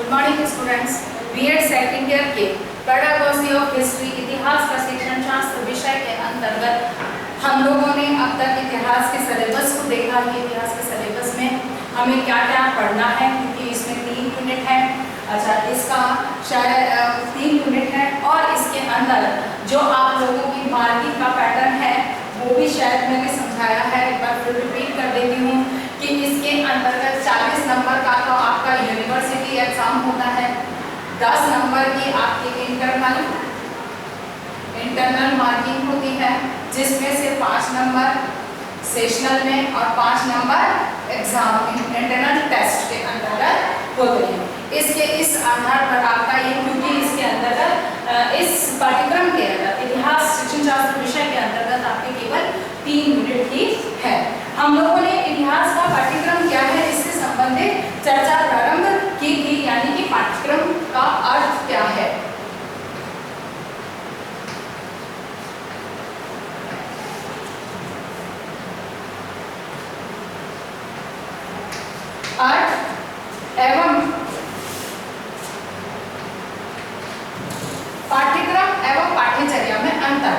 Good morning students. BEd second year के pedagogy of history इतिहास का शिक्षण शास्त्र विषय के अंतर्गत हम लोगों ने अब तक इतिहास के सिलेबस को देखा कि इतिहास के सिलेबस में हमें क्या क्या पढ़ना है, क्योंकि इसमें 3 यूनिट है। अच्छा, इसका शायद 3 यूनिट है और इसके अंदर जो आप लोगों की मार्किंग का पैटर्न है वो भी शायद मैंने समझाया है। एक बार फिर रिपीट कर देती हूँ कि इसके अंतर्गत 40 नंबर का तो आपका यूनिवर्सिटी एग्जाम होता है, 10 नंबर की आपकी इंटरनल मार्किंग होती है, जिसमें से 5 नंबर सेशनल में और 5 नंबर एग्जाम इंटरनल टेस्ट के अंतर्गत होते हैं। इसके इस आधार पर आपका ये, क्योंकि इसके अंतर्गत इस पाठ्यक्रम के अंदर इतिहास शिक्षण शास्त्र विषय के अंतर्गत आपके केवल 3 यूनिट ही है। हम लोगों ने इतिहास का पाठ्यक्रम क्या है इससे संबंधित चर्चा प्रारंभ की थी, यानी कि पाठ्यक्रम का अर्थ क्या है। अर्थ एवं पाठ्यक्रम एवं पाठ्यचर्या में अंतर।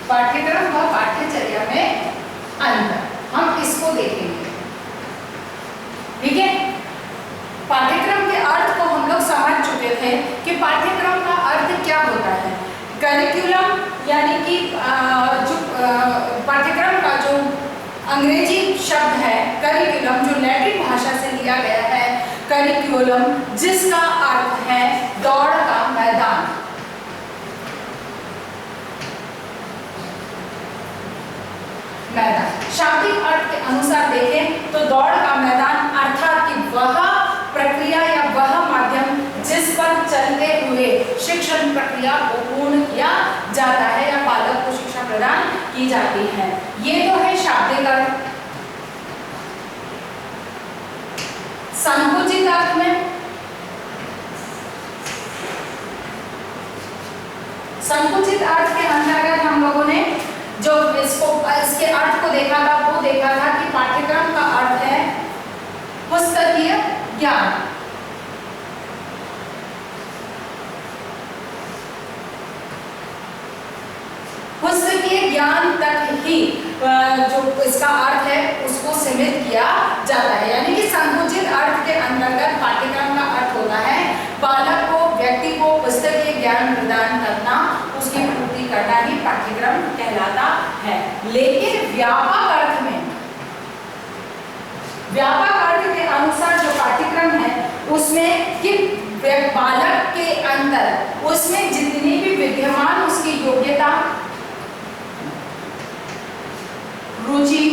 पाठ्यक्रम व पाठ्यचर्या में अंतर, हम इसको देखेंगे। ठीक है, पाठ्यक्रम के अर्थ को हम लोग समझ चुके थे कि पाठ्यक्रम का अर्थ क्या होता है। करिकुलम यानी कि जो पाठ्यक्रम का जो अंग्रेजी शब्द है करिकुलम, जो लैटिन भाषा से लिया गया है करिकुलम, जिसका अर्थ है दौड़ का मैदान। शाब्दिक अर्थ के अनुसार देखें तो दौड़ का मैदान अर्थात कि वह प्रक्रिया या वह माध्यम जिस पर चलते हुए शिक्षण प्रक्रिया को पूर्ण किया जाता है या बालक को शिक्षा प्रदान की जाती है। ये तो है शाब्दिक अर्थ। संकुचित अर्थ में, संकुचित अर्थ के अंतर्गत हम लोगों ने जो इसके अर्थ को देखा था वो देखा था कि पाठ्यक्रम का अर्थ है पुस्तकीय ज्ञान। पुस्तकीय ज्ञान तक ही जो इसका अर्थ है उसको सीमित किया जाता है, यानी कि संकुचित अर्थ के अंतर्गत पाठ्यक्रम का अर्थ होता है बालक को, व्यक्ति को पुस्तकीय ज्ञान प्रदान करना, उसकी पूर्ति करना ही पाठ्यक्रम कहलाता है। लेकिन व्यापक अर्थ में, व्यापक अर्थ के अनुसार जो पाठ्यक्रम है उसमें कि बालक के अंदर उसमें जितनी भी विद्यमान उसकी योग्यता, रुचि,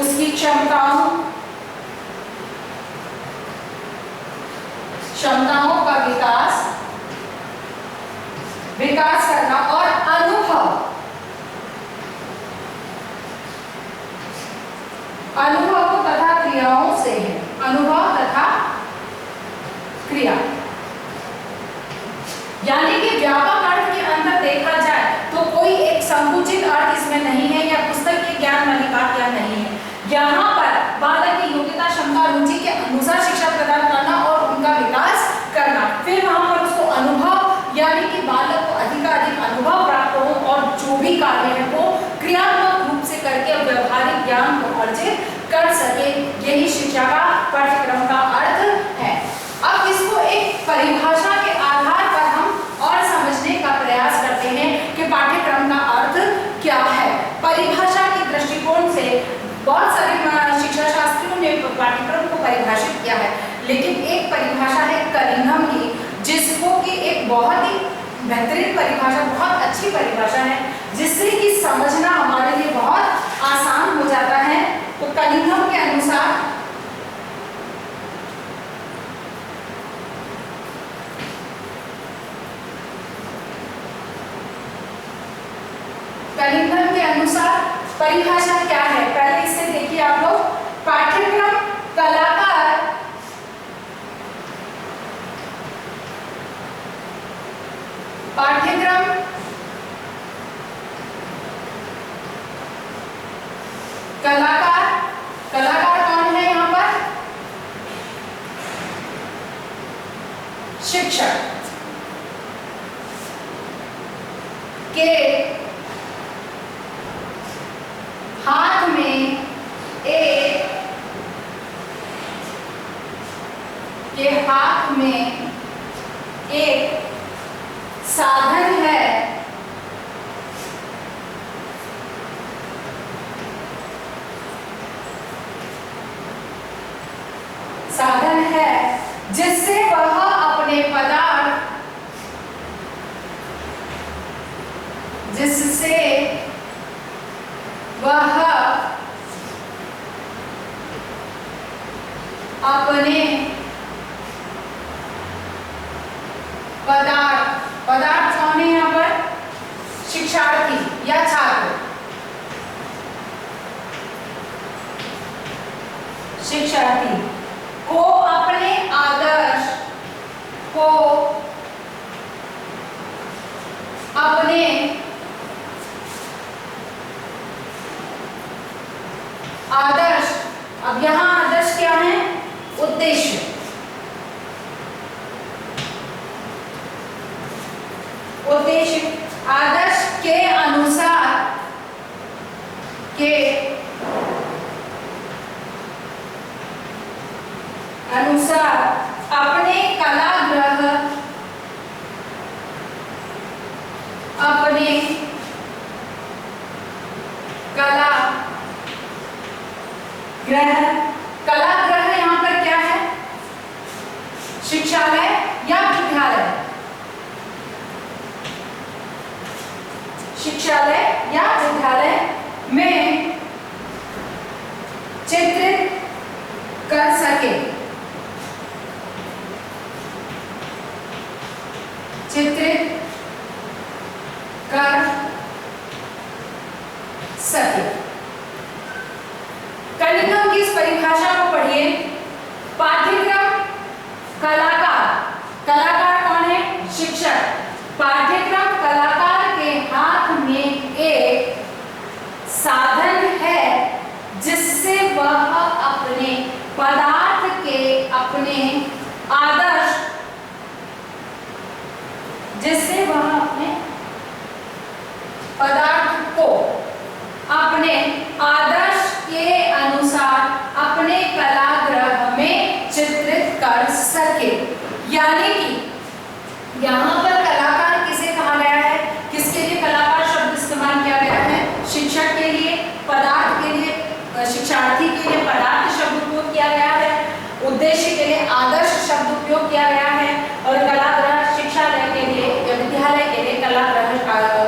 उसकी क्षमताओं का विकास करना और अनुभव तथा क्रियाओं से है। अनुभव तथा क्रिया, यानी कि व्यापक अर्थ के अंदर देखा जाए तो कोई एक संकुचित अर्थ इसमें नहीं है या पुस्तक के ज्ञान वाली बात या नहीं है। यहाँ पर बालक की योग्यता, क्षमता, रुचि के अनुसार शिक्षा प्रदान करना और उनका विकास करना, फिर वहां पर उसको अनुभव, यानी कि बालक को अधिकाधिक अनुभव प्राप्त हो और जो भी कार्य है वो क्रियात्मक रूप से करके व्यवहारिक ज्ञान को अर्जित कर सके। यही शिक्षा का पाठ्यक्रम का अर्थ है। अब इसको एक परिभाषा के आधार पर हम और समझने का प्रयास करते हैं कि पाठ्यक्रम का अर्थ क्या है। परिभाषा के दृष्टिकोण से बहुत सारे शिक्षा शास्त्रियों ने पाठ्यक्रम को परिभाषित किया है, लेकिन एक परिभाषा है कनिंघम की, जिसको कि एक बहुत ही बेहतरीन परिभाषा, बहुत अच्छी परिभाषा है, जिससे कि समझना हमारे लिए बहुत आसान हो जाता है। तो कनिंघम के अनुसार परिभाषा क्या है, पहले इसे देखिए आप लोग। पाठ्यक्रम कलाकार पाठ्यक्रम शिक्षक के हाथ में एक साधन है जिससे वह अपने पदार्थ पदार्थ कौन है यहाँ पर? शिक्षार्थी या छात्र। शिक्षार्थी को अपने आदर्श अब यहाँ आदर्श क्या है? उद्देश्य। आदर्श के अनुसार अपने कलागृह कलागृह यहाँ पर क्या है? शिक्षालय या विद्यालय? शिक्षालय या विद्यालय में चित्रित कर सके। कलिंगम की इस परिभाषा को पढ़िए। पाठ्यक्रम कलाकार कौन है? शिक्षक। पाठ्यक्रम कलाकार के हाथ में एक साधन है जिससे वह अपने पदार्थ के अपने आदर्श को अपने आदर्श के अनुसार अपने कलागृह में चित्रित कर सके। यानी कि यहाँ पर कलाकार किसे कहा गया है? किसके लिए कलाकार शब्द इस्तेमाल किया गया है? शिक्षक के लिए, पदार्थ के लिए, शिक्षार्थी के लिए पदार्थ शब्द उपयोग किया गया है, उद्देश्य के लिए आदर्श शब्द उपयोग किया गया है, और कलागृह शिक्षालय के लिए या विद्यालय के लिए कलागृह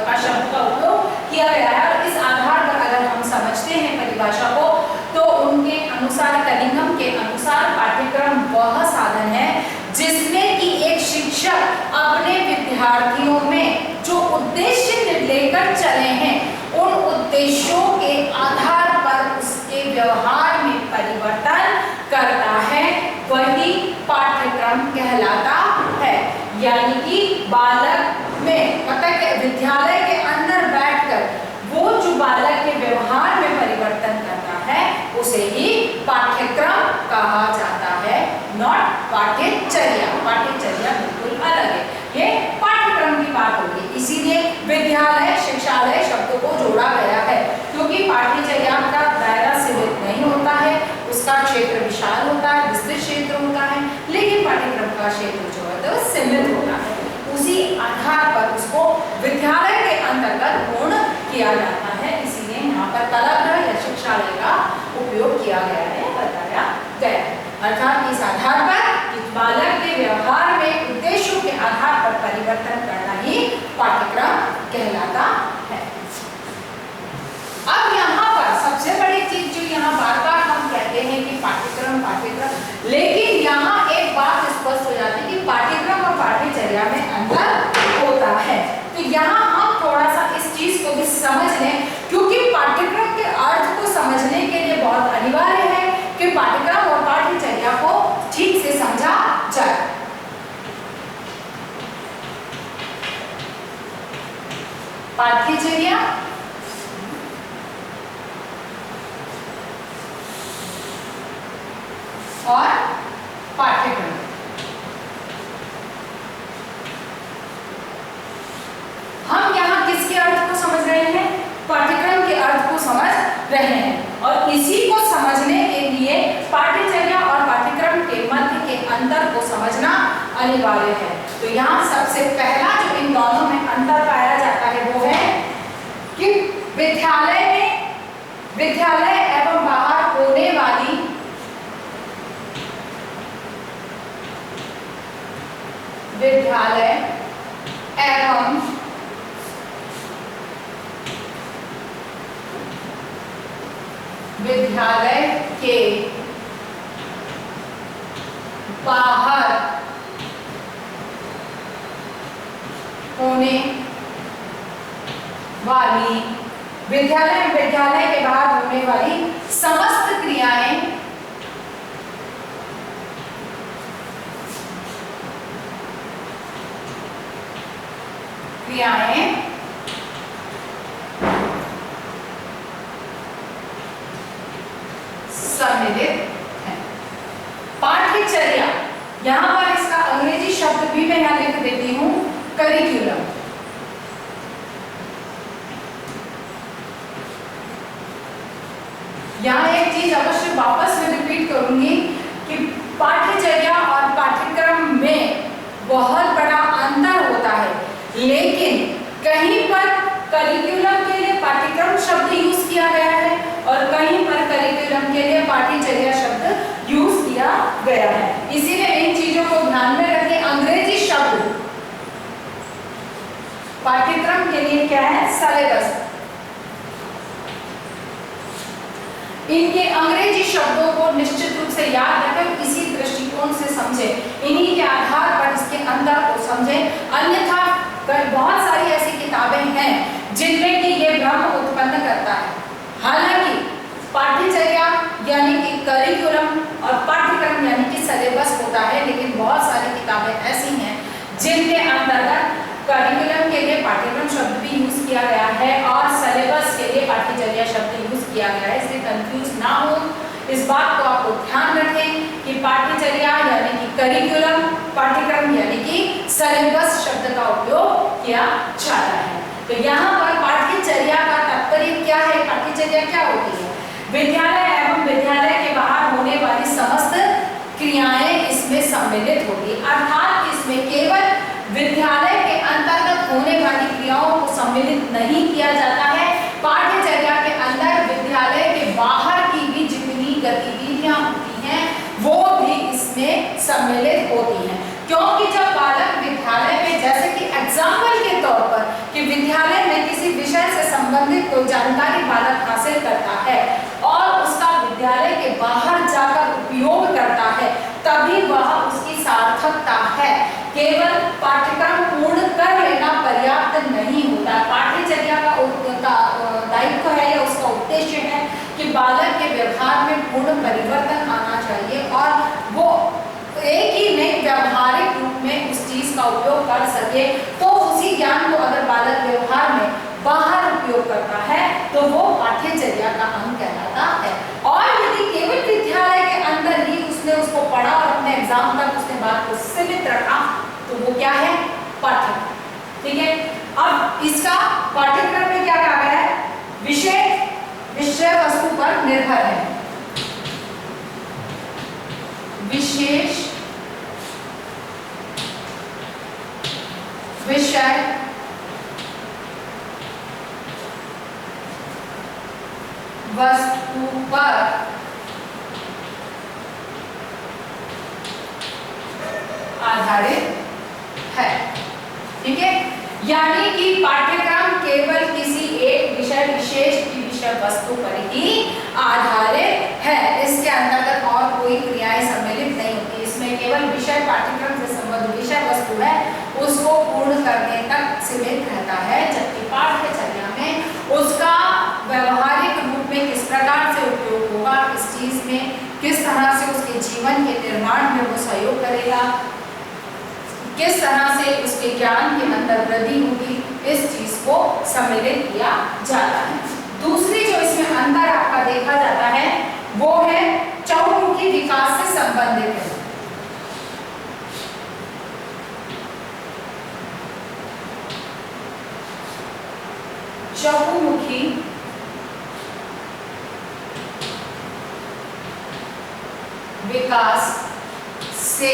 का शब्द का उपयोग किया गया है। और इस आधार पर अगर हम समझते हैं परिभाषा को, तो उनके अनुसार, कलिंगम के अनुसार, पाठ्यक्रम वह साधन है जिसमें कि एक शिक्षक अपने विद्यार्थियों में जो उद्देश्य लेकर चले हैं, उन उद्देश्यों के आधार पर उसके व्यवहार में परिवर्तन करता है, वही पाठ्यक्रम कहलाता है। यानी कि बालक में, मतलब विद्यालय के अंदर बैठकर वो जो बालक के व्यवहार में परिवर्तन करता है, उसे ही पाठ्यक्रम कहा जाता है, नॉट पाठ्यचर्या। पाठ्यचर्या बिल्कुल अलग है, ये पाठ्यक्रम की बात होगी। इसीलिए विद्यालय शिक्षालय शब्द को जोड़ा गया है, क्योंकि पाठ्यचर्या का दायरा सीमित नहीं होता है, उसका क्षेत्र विशाल होता है, विस्तृत क्षेत्र होता है, लेकिन पाठ्यक्रम का क्षेत्र जो है तो सीमित होता है। उसी आधार पर उसको विद्यालय के अंतर्गत पूर्ण किया जाता है। इसीलिए यहाँ पर कलागृह या शिक्षालय का उपयोग किया गया है, बताया गया है। अर्थात इस आधार पर कि बालक के व्यवहार में उद्देश्यों के आधार पर परिवर्तन करना ही पाठ्यक्रम कहलाता है। अब यहाँ पर सबसे बड़ी चीज जो यहाँ बार-बार हम कहते हैं कि पाठ्यक्रम, लेकिन यहाँ एक बात स्पष्ट हो जाती है कि पाठ्यक्रम और पाठ्यचर्या में अंतर होता है। तो यहाँ हम थोड़ा सा इस चीज को भी समझ लें, क्योंकि पाठ्यक्रम के अर्थ को समझने के लिए बहुत अनिवार्य है कि पाठ्यक्रम और पाठ्यचर्या को ठीक से समझा जाए। पाठ्यचर्या और पाठ्यक्रम, अनिवार्य है। तो यहाँ सबसे पहला जो इन दोनों में अंतर पाया जाता है वो है कि विद्यालय एवं बाहर होने वाली विद्यालय एवं विद्यालय के बाहर होने वाली विद्यालय के बाहर होने वाली समस्त क्रियाएं सम्मिलित है। पाठ्यचर्या, यहां पर इसका अंग्रेजी शब्द भी मैं यहां लिख देती हूं, करिकुलम। यहाँ एक चीज अवश्य वापस में रिपीट करूंगी कि पाठ्यचर्या और पाठ्यक्रम में बहुत बड़ा अंतर होता है, लेकिन कहीं पर करिकुलम के लिए पाठ्यक्रम शब्द यूज किया गया है और कहीं पर करिकुलम के लिए पाठ्यचर्या शब्द यूज किया गया है। इसीलिए इन चीजों को ध्यान में रखें। अंग्रेजी शब्द पाठ्यक्रम के लिए क्या है? सिलेबस। इनके अंग्रेजी शब्दों को निश्चित रूप से याद रखें, इसी दृष्टिकोण से समझें, इन्हीं के आधार पर इसके अंदर को समझें। अन्यथा बहुत सारी ऐसी किताबें हैं जिनमें कि ये भ्रम उत्पन्न करता है। हालांकि पाठ्यचर्या यानी कि करिकुलम और पाठ्यक्रम यानी कि सिलेबस होता है, लेकिन बहुत सारी किताबें ऐसी हैं जिनके अंतर्गत करिकुलम के लिए पाठ्यक्रम शब्द भी यूज किया गया है और सिलेबस के लिए पाठ्यचर्या शब्द यूज किया गया है। इसलिए कंफ्यूज ना हो, इस बात को आपको ध्यान रखें कि पाठ्यचर्या यानी कि करिकुलम, पाठ्यक्रम यानी कि सिलेबस शब्द का उपयोग किया जाता है। तो यहाँ पर पाठ्यचर्या का तात्पर्य क्या है? पाठ्यचर्या क्या होती है? विद्यालय एवं विद्यालय के बाहर होने वाली समस्त क्रियाएं इसमें सम्मिलित होगी, अर्थात इसमें केवल विद्यालय के अंतर्गत होने वाली क्रियाओं को सम्मिलित नहीं किया जाता है। पाठ्यचर्या के अंदर विद्यालय के बाहर की भी जितनी गतिविधियां होती हैं वो भी इसमें सम्मिलित होती हैं, क्योंकि जब बालक विद्यालय में, जैसे कि एग्जाम्पल के तौर पर कि विद्यालय में किसी विषय से संबंधित कोई जानकारी बालक हासिल करता है और उसका विद्यालय के बाहर जाकर उपयोग करता है, तभी वह उसकी सार्थकता है। केवल पाठ्यक्रम पूर्ण कर लेना पर्याप्त नहीं होता। पाठ्यचर्या का दायित्व है या उसका उद्देश्य है कि बालक के व्यवहार में पूर्ण परिवर्तन आना चाहिए और वो एक ही नहीं व्यवहारिक रूप में उस चीज का उपयोग कर सके। तो उसी ज्ञान को अगर बालक व्यवहार में बाहर उपयोग करता है तो वो पाठ्यचर्या का अंग कहलाता है। और यदि केवल विद्यालय के अंदर ही उसने उसको पढ़ा और अपने एग्जाम तक उसने बात को सीमित रखा तो वो क्या है? पाठ्यक्रम। ठीक है, अब इसका पाठ्यक्रम में क्या कहा गया है? विषय वस्तु पर निर्भर है। विशेष विषय वस्तु पर आधारित है। ठीक है, यानी कि पाठ्यक्रम केवल किसी एक विषय विशेष की विषय वस्तु पर ही आधारित है। इसके अंतर्गत और कोई क्रियाएं सम्मिलित नहीं होती। इसमें केवल विषय, पाठ्यक्रम से संबंधित विषय वस्तु है उसको पूर्ण करने तक सीमित रहता है, जबकि पाठ्यचर्या में उसका व्यवहारिक रूप में किस प्रकार से उपयोग होगा, इस चीज में किस तरह से उसके जीवन के निर्माण में वो सहयोग करेगा, किस तरह से उसके ज्ञान के अंदर वृद्धि होगी, इस चीज को सम्मिलित किया जाता है। दूसरी जो इसमें अंतर आपका देखा जाता है वो है चहुमुखी विकास से संबंधित है। चहुमुखी विकास से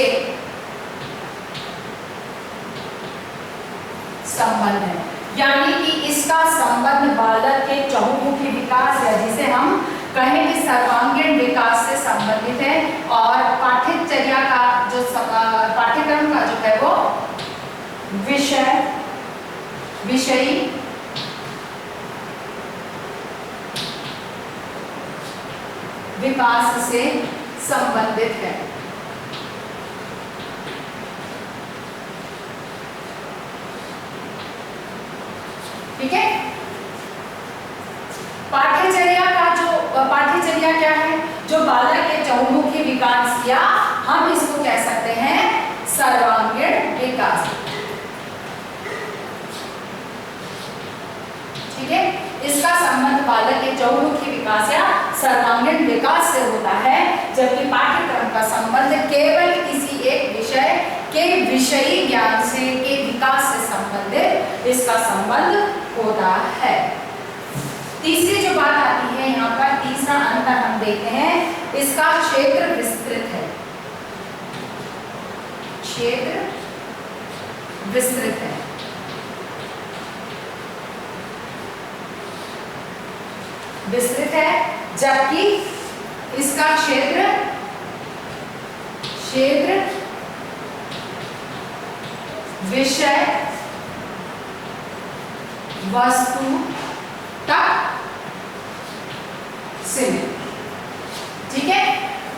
संबंध है, यानी कि इसका संबंध बालक के चहुमुखी विकास या जिसे हम कहें कि सर्वांगीण विकास से संबंधित है। और पाठ्यचर्या का जो पाठ्यक्रम का जो है वो विषयी विकास से संबंधित है। ठीक है, पाठ्यचर्या क्या है? जो बालक के चहुमुखी विकास या हम इसको कह सकते हैं सर्वांगीण विकास। ठीक है, इसका संबंध बालक के चहुमुखी विकास या सर्वांगीण विकास से होता है, जबकि पाठ्यक्रम का संबंध केवल किसी एक विषय के विषयी ज्ञान से के विकास से संबंधित इसका संबंध होता है। तीसरी जो बात आती है यहाँ पर, तीसरा अंतर हम देखते हैं, इसका क्षेत्र विस्तृत है। क्षेत्र विस्तृत है। विस्तृत है, जबकि इसका क्षेत्र विषय वस्तु तक सीमित। ठीक है,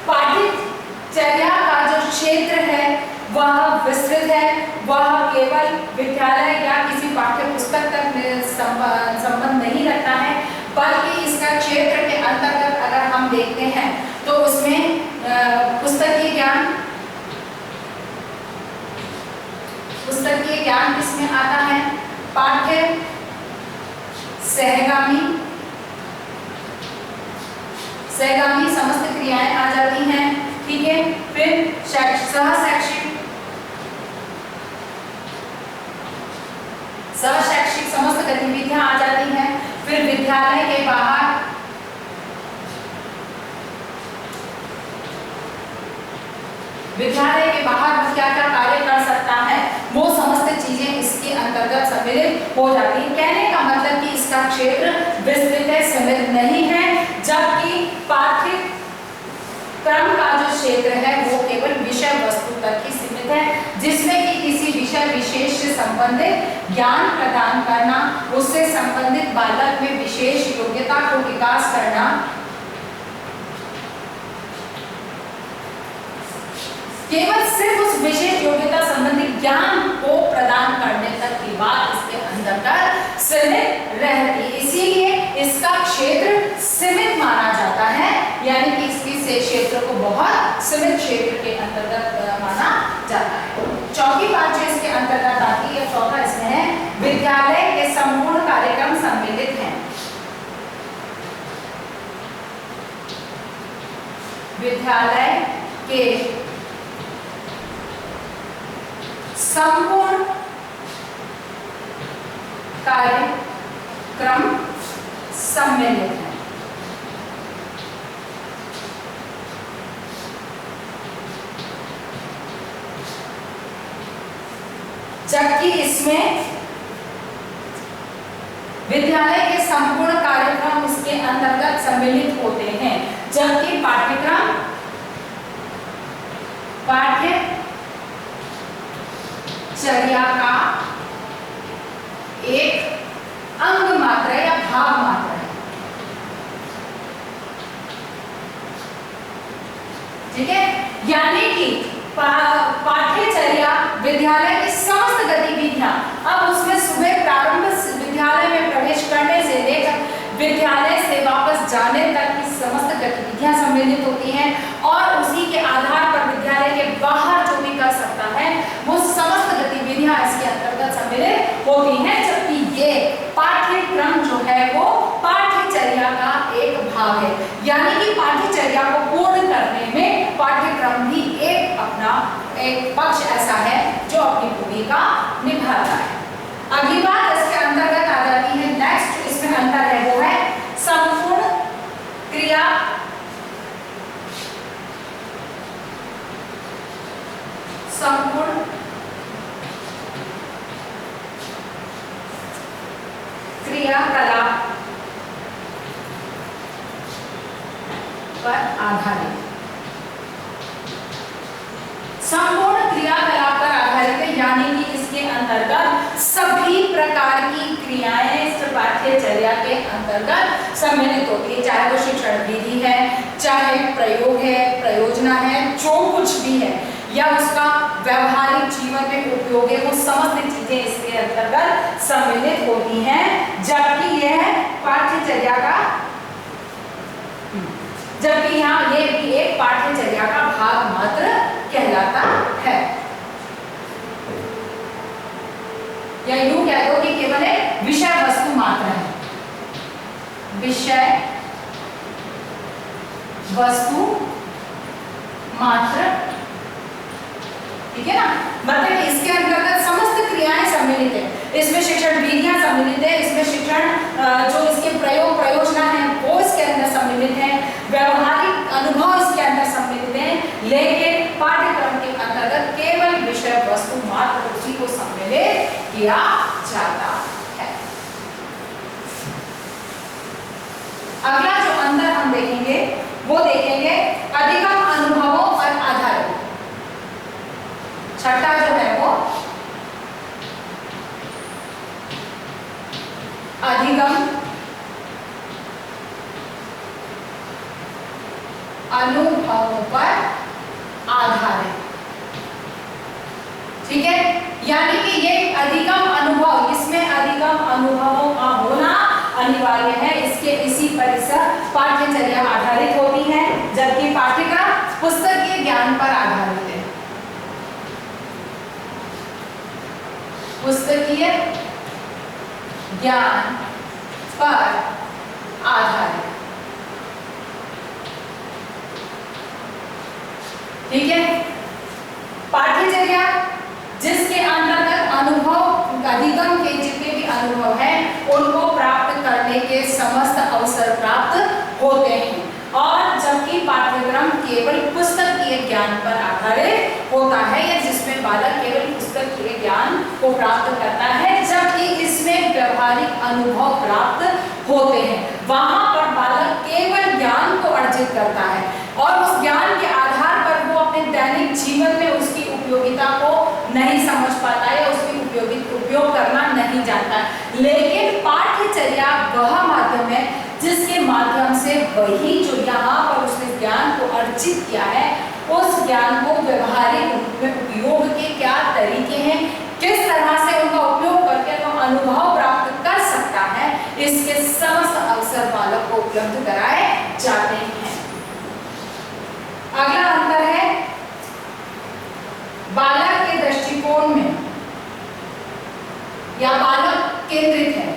पाठ्यचर्या का जो क्षेत्र है वह विस्तृत है, वह केवल विद्यालय या किसी पाठ्य पुस्तक तक संबंध नहीं रखता है, बल्कि इसका क्षेत्र के अंतर्गत अगर हम देखते हैं तो उसमें पुस्तकीय ज्ञान किसमें आता है? पाठ्य सहगामी समस्त क्रियाएं आ जाती हैं। ठीक है, फिर सहशैक्षिक समस्त गतिविधियां आ जाती हैं। फिर विद्यालय के बाहर क्या क्या कार्य कर सकता है, वो समस्त चीजें इसके अंतर्गत सम्मिलित हो जाती है। कहने का मतलब कि इसका क्षेत्र विस्तृत है, सीमित नहीं है, जबकि पाठ्यक्रम का जो क्षेत्र है वो केवल विषय वस्तु तक ही सीमित है, जिसमें कि किसी विषय विशेष से संबंधित ज्ञान प्रदान करना, उससे संबंधित बालक में विशेष योग्यता को विकास करना, केवल सिर्फ उस विशेष योग्यता संबंधी ज्ञान को प्रदान करने तक की बात इसके अंतर्गत सीमित रहती है। इसीलिए इसका क्षेत्र सीमित माना जाता है, यानी कि इसकी क्षेत्र को बहुत सीमित क्षेत्र के अंतर्गत माना जाता है। चौथी बात जो इसके अंतर्गत आती है, चौथा इसमें है, विद्यालय के संपूर्ण कार्यक्रम सम्मिलित हैं। विद्यालय के संपूर्ण कार्यक्रम सम्मिलित है। जबकि इसमें विद्यालय के संपूर्ण कार्यक्रम इसके अंतर्गत सम्मिलित होते हैं, जबकि पाठ्यचर्या का एक अंग मात्र या भाग मात्र है। ठीक है, यानी कि पाठ्यचर्या विद्यालय की समस्त गतिविधियां, अब उसमें सुबह प्रारंभ विद्यालय में प्रवेश करने से लेकर विद्यालय से वापस जाने तक की समस्त गतिविधियां सम्मिलित होती हैं, और उसी के आधार पर विद्यालय के बाहर जो भी कर सकता है वो समस्त गतिविधियां इसके अंतर्गत सम्मिलित होती हैं। जबकि ये पाठ्यक्रम जो है वो पाठ्यचर्या का एक भाग है, यानी कि पाठ्यचर्या को पूर्ण करने में पाठ्यक्रम भी एक पक्ष ऐसा है जो अपनी भूमिका निभाता है। अगली बात इसके अंतर्गत आ जाती है, नेक्स्ट इसमें अंतर है वो है संपूर्ण क्रिया क्रियाकलाप पर आधारित, संपूर्ण क्रियाकलाप पर आधारित है, यानी कि इसके अंतर्गत सभी प्रकार की क्रियाएं इस पाठ्यचर्या के अंतर्गत सम्मिलित होती है, चाहे वो शिक्षण विधि है, चाहे प्रयोग है, प्रयोजना है, जो कुछ भी है या उसका व्यवहारिक जीवन में उपयोग है, वो समस्त चीजें इसके अंतर्गत सम्मिलित होती हैं, जबकि यह पाठ्यचर्या का जबकि यहाँ ये भी एक पाठ्यचर्या का भाग मात्र कहलाता है, या यूं कह दो कि केवल एक विषय वस्तु मात्र है, विषय वस्तु मात्र, ठीक है ना। मतलब इसके अंतर्गत समस्त क्रियाएं सम्मिलित है, इसमें शिक्षण विधियां सम्मिलित है, इसमें शिक्षण जो इसके प्रयोग प्रयोजना है वो इसके अंदर सम्मिलित है, व्यवहारिक अनुभव इसके अंदर सम्मिलित है, लेकिन पाठ्यक्रम के अंतर्गत केवल विषय वस्तु मात्र उसी को सम्मिलित किया जाता है। अगला जो अंतर हम देखेंगे वो देखेंगे अधिगम अनुभवों पर आधारित, छठा जो है वो अधिगम अनुभवों पर आधारित, ठीक है। यानी कि ये अधिगम अनुभव, इसमें अधिगम अनुभवों का होना अनिवार्य है, इसके इसी परिसर पाठ्यचर्या आधारित होती है, जबकि पाठ्यक्रम पुस्तकीय ज्ञान पर आधारित है, पुस्तकीय ज्ञान पर आधारित, ठीक है। पाठ्यचर्या जिसके अंतर्गत अनुभव अधिगम के जितने भी अनुभव हैं उनको प्राप्त करने के समस्त अवसर प्राप्त होते हैं, और जबकि पाठ्यक्रम केवल पुस्तकीय ज्ञान पर आधारित होता है, या जिसमें बालक केवल पुस्तकीय ज्ञान को प्राप्त करता है, जबकि इसमें व्यवहारिक अनुभव प्राप्त होते हैं, वहां पर बालक केवल ज्ञान को अर्जित करता है और उस ज्ञान के आधार पर वो अपने दैनिक जीवन में उसकी उपयोगिता को नहीं समझ पाता है, उसकी उपयोग करना नहीं जानता। लेकिन पाठ्यचर्या वह माध्यम है जिसके माध्यम से वही जो यहाँ पर उसने ज्ञान को अर्जित किया है, उस ज्ञान को व्यवहारिक रूप में उपयोग के क्या तरीके हैं, किस तरह से उनका उपयोग करके वो अनुभव प्राप्त कर सकता है, इसके समस्त अवसर बालक को उपलब्ध कराए जाते हैं। अगला अंतर है बालक के दृष्टिकोण में या बालक केंद्रित है।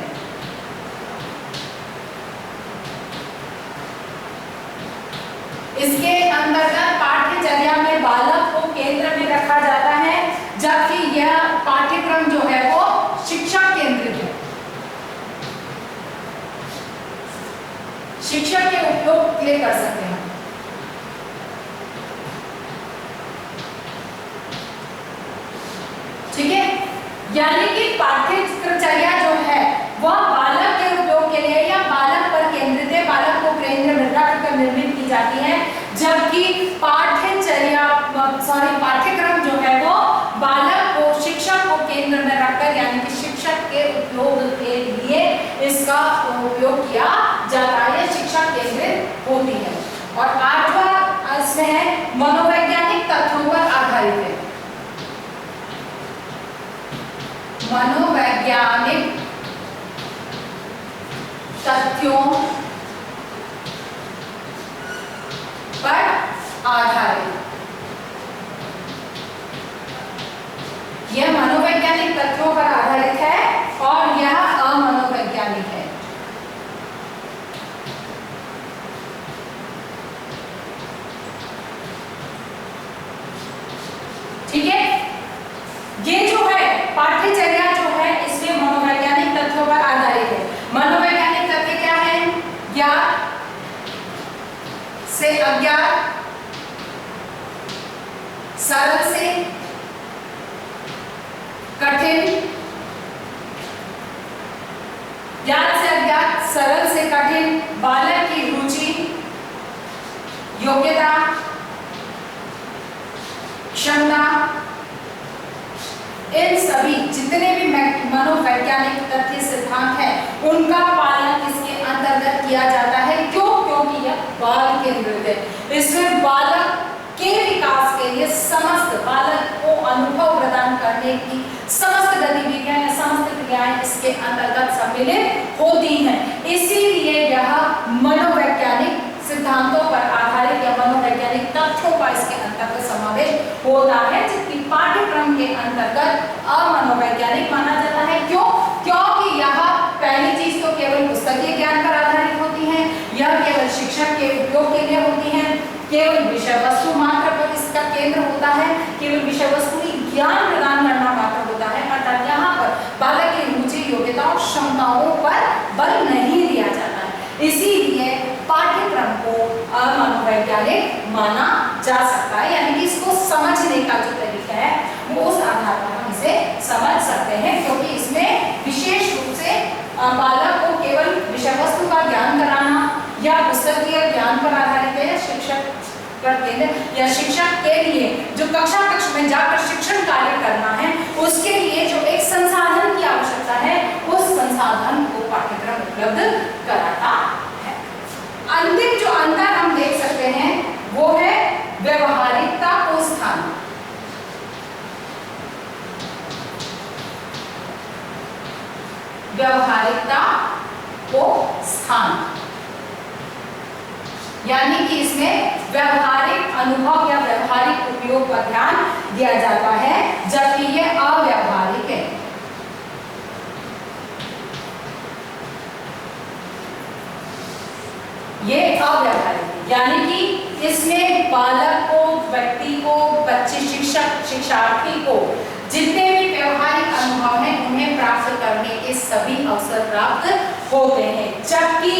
इसके अंतर्गत पाठ्यचर्या में बालक को केंद्र में रखा जाता है, जबकि यह पाठ्यक्रम जो है वो शिक्षक केंद्रित है, शिक्षक के उपयोग के लिए कर सकते हैं। ठीक है, यानी कि पाठ्यचर्या जो है वह बालक के उपयोग के लिए या बालक पर केंद्रित है, बालक को केंद्र में रखकर निर्मित की जाती है, जबकि पाठ्यक्रम जो है वो बालक को शिक्षक को केंद्र में रखकर यानी कि शिक्षक के उपयोग के लिए इसका उपयोग किया जाता है, शिक्षा केंद्रित होती है। और आठवां इसमें है मनोवैज्ञानिक तथ्यों पर आधारित है, मनोवैज्ञानिक तथ्यों पर आधारित। यह मनोवैज्ञानिक तथ्यों पर आधारित है और यह अमनोवैज्ञानिक है। ठीक है, ये जो है पाठ्यचर्या जो है इसमें मनोवैज्ञानिक तथ्यों पर आधारित है। मनोवैज्ञानिक तथ्य क्या है? ज्ञात से अज्ञात, सरल से कठिन, ज्ञात से अज्ञात, सरल से कठिन, बालक की रुचि, योग्यता, क्षमता, इन सभी जितने भी मनोवैज्ञानिक तथ्य सिद्धांत हैं उनका पालन इसके अंतर्गत किया जाता है। क्यों? क्योंकि यह बाल केंद्रित है। इसमें बालक के विकास के लिए समस्त बालक को अनुभव प्रदान करने की समस्त गतिविधियां या समस्त क्रियाएं इसके अंतर्गत सम्मिलित होती हैं। इसीलिए यह मनोवैज्ञानिक सिद्धांतों पर आधारित या मनोवैज्ञानिक तथ्यों का इसके अंतर्गत समावेश होता है, जबकि पाठ्यक्रम के अंतर्गत अमनोवैज्ञानिक माना जाता है। क्यों? क्योंकि यह पहली चीज तो केवल पुस्तकीय ज्ञान पर आधारित होती है, यह केवल शिक्षक के उपयोग के लिए होती है, केवल विषय वस्तु मात्र पर इसका केंद्र होता है, केवल विषय वस्तु ही ज्ञान प्रदान करना मात्र होता है। अर्थात यहाँ पर बालक की रुचि, योग्यता और क्षमताओं पर बल नहीं दिया जाता है। इसीलिए पाठ्यक्रम को अमनोवैज्ञानिक माना जा सकता है, यानी कि इसको समझने का जो तरीका है वो उस आधार पर हम इसे समझ सकते हैं, क्योंकि इसमें विशेष रूप से बालक को केवल विषय वस्तु का ज्ञान कराना या पुस्तकीय ज्ञान पर आधारित है, शिक्षक पर केंद्र या शिक्षक के लिए जो कक्षा कक्ष में जाकर शिक्षण कार्य करना है उसके लिए जो एक संसाधन की आवश्यकता है उस संसाधन को पाठ्यक्रम उपलब्ध कराता है। अंतिम जो अंतर हम देख सकते हैं वो है व्यवहारिकता को स्थान। व्यवहारिकता को स्थान यानी कि इसमें व्यवहारिक अनुभव या व्यवहारिक उपयोग पर ध्यान दिया जाता है, जबकि यह अव्यवहारिक है। ये अव्यवहारिक है, यानी कि इसमें बालक को, व्यक्ति को, बच्चे, शिक्षक, शिक्षार्थी को जितने भी व्यवहारिक अनुभव हैं उन्हें प्राप्त करने के सभी अवसर प्राप्त होते हैं, जबकि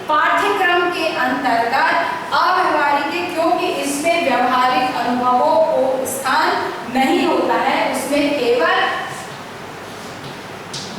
पाठ्यक्रम के अंतर्गत अव्यवहारिक है, क्योंकि इसमें व्यवहारिक अनुभवों को स्थान नहीं होता है, उसमें केवल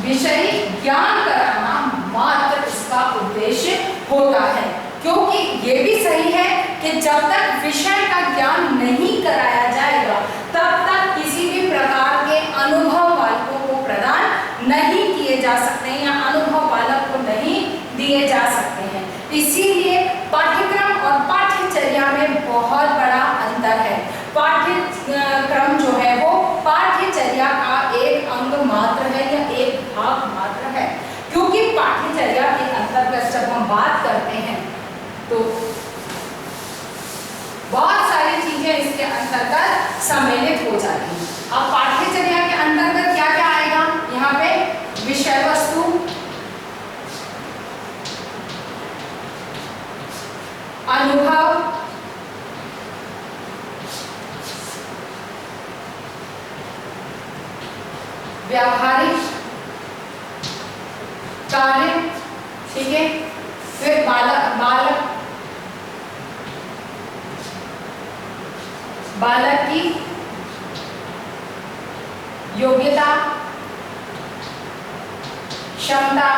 विषय ज्ञान कराना मात्र इसका उद्देश्य होता है। क्योंकि ये भी सही है कि जब तक विषय का ज्ञान नहीं कराया जाएगा तब तक किसी भी प्रकार के अनुभव बालकों को प्रदान नहीं किए जा सकते हैं या अनुभव बालक को नहीं दिए जा सकते हैं। इसीलिए पाठ्यक्रम और पाठ्यचर्या में बहुत बड़ा अंतर है। पाठ्यक्रम जो है वो पाठ्यचर्या का एक अंग मात्र है या एक भाग मात्र है, क्योंकि पाठ्यचर्या के अंतर्गत जब हम बात करते हैं तो बहुत सारी चीजें इसके अंतर्गत सम्मिलित हो जाती हैं। अब पाठ्यचर्या के अंतर्गत क्या क्या आएगा? यहाँ पे विषय वस्तु, अनुभव, व्यावहारिक कार्य, ठीक है, फिर बालक की योग्यता, क्षमता,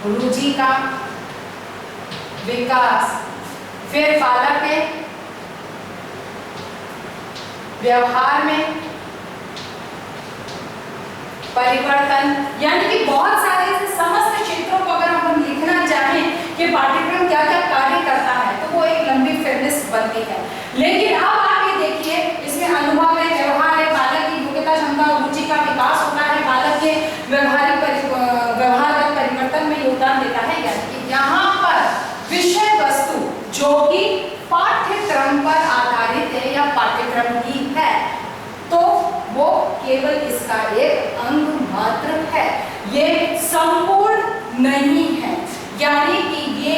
रुचि का विकास, फिर बालक के व्यवहार में परिवर्तन, यानी कि बहुत सारे समस्त क्षेत्रों को अगर हम लिखना चाहें कि पाठ्यक्रम क्या क्या कार्य करता है तो वो एक लंबी फेहरिस्त बनती है। लेकिन अब आप ये देखिए, इसमें अनुभव है, व्यवहार है, बालक की योग्यता, क्षमता और रुचि का विकास होता है, बालक के व्यवहारगत परिवर्तन में योगदान देता है। यानी कि यहाँ पर विषय वस्तु जो कि पाठ्यक्रम पर आधारित है या पाठ्यक्रम ही है तो वो केवल इसका एक अंग मात्र है, ये संपूर्ण नहीं है। यानी कि ये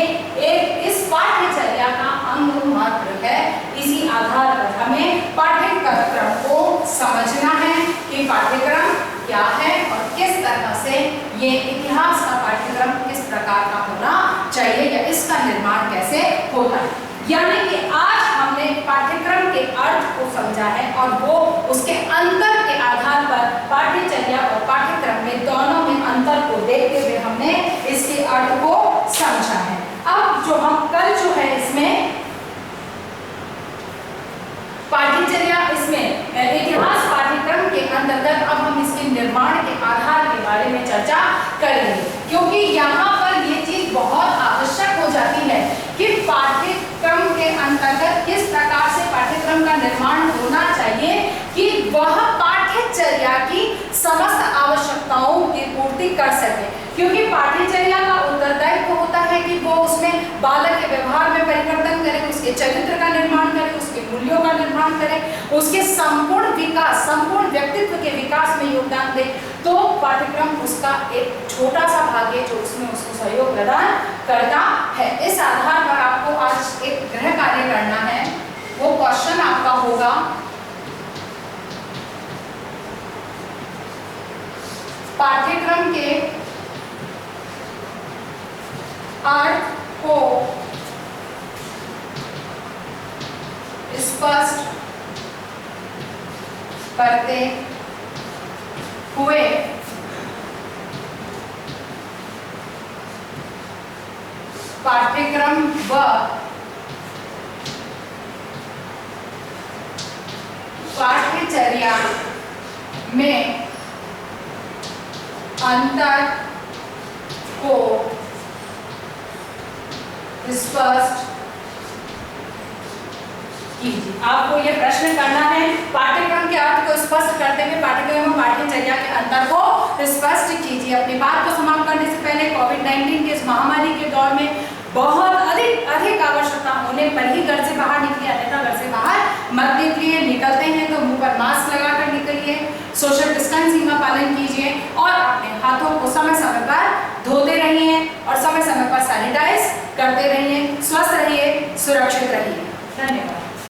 एक इस पाठ्यचर्या का अंग मात्र है। इसी आधार पर हमें पाठ्यक्रम को समझना है कि पाठ्यक्रम क्या है और किस तरह से ये इतिहास का पाठ्यक्रम किस प्रकार का होना चाहिए या इसका निर्माण कैसे होता है। यानी कि आज हमने पाठ्यक्रम के अर्थ को समझा है और वो उसके अंतर के आधार पर पाठ्यचर्या और पाठ्यक्रम में दोनों हमने इसके अर्थ को समझा है। अब जो हम कल जो है इसमें पाठ्यचर्या, इसमें इतिहास पाठ्यक्रम के अंतर्गत अब हम इसके निर्माण के आधार के बारे में चर्चा करेंगे, क्योंकि यहाँ पर ये चीज बहुत आवश्यक हो जाती है कि पाठ्यक्रम के अंतर्गत किस प्रकार से पाठ्यक्रम का निर्माण होना चाहिए कि वह पाठ्यचर्या की समस्त आवश्यकताओं की पूर्ति कर सके। क्योंकि पाठ्यचर्या का उत्तरदायित्व होता है कि वो उसमें बालक के व्यवहार में परिवर्तन करे, उसके चरित्र का निर्माण करे, उसके मूल्यों का निर्माण करे, उसके संपूर्ण विकास, संपूर्ण व्यक्तित्व के विकास में योगदान दे। तो पाठ्यक्रम उसका एक छोटा सा भाग है जो उसमें उसको सहयोग प्रदान करता है। इस आधार पर आपको आज एक गृह कार्य करना है। वो क्वेश्चन आपका होगा पाठ्यक्रम के अर्थ को स्पष्ट करते हुए पाठ्यक्रम व पाठ्यचर्या में अंतर को स्पष्ट कीजिए। आपको यह प्रश्न करना है, पाठ्यक्रम के अर्थ को स्पष्ट करते हुए पाठ्यक्रम और पाठ्यचर्या के अंतर को स्पष्ट कीजिए। अपनी बात को समाप्त करने से पहले कोविड-19 के इस महामारी के दौर में बहुत अधिक आवश्यकता होने पर ही घर से बाहर निकलिए, अन्यथा घर से बाहर मत निकलिए। निकलते हैं तो मुंह पर मास्क लगाकर निकलिए, सोशल डिस्टेंसिंग का पालन कीजिए और अपने हाथों को समय समय पर धोते रहिए और समय समय पर सैनिटाइज करते रहिए। स्वस्थ रहिए, सुरक्षित रहिए। धन्यवाद।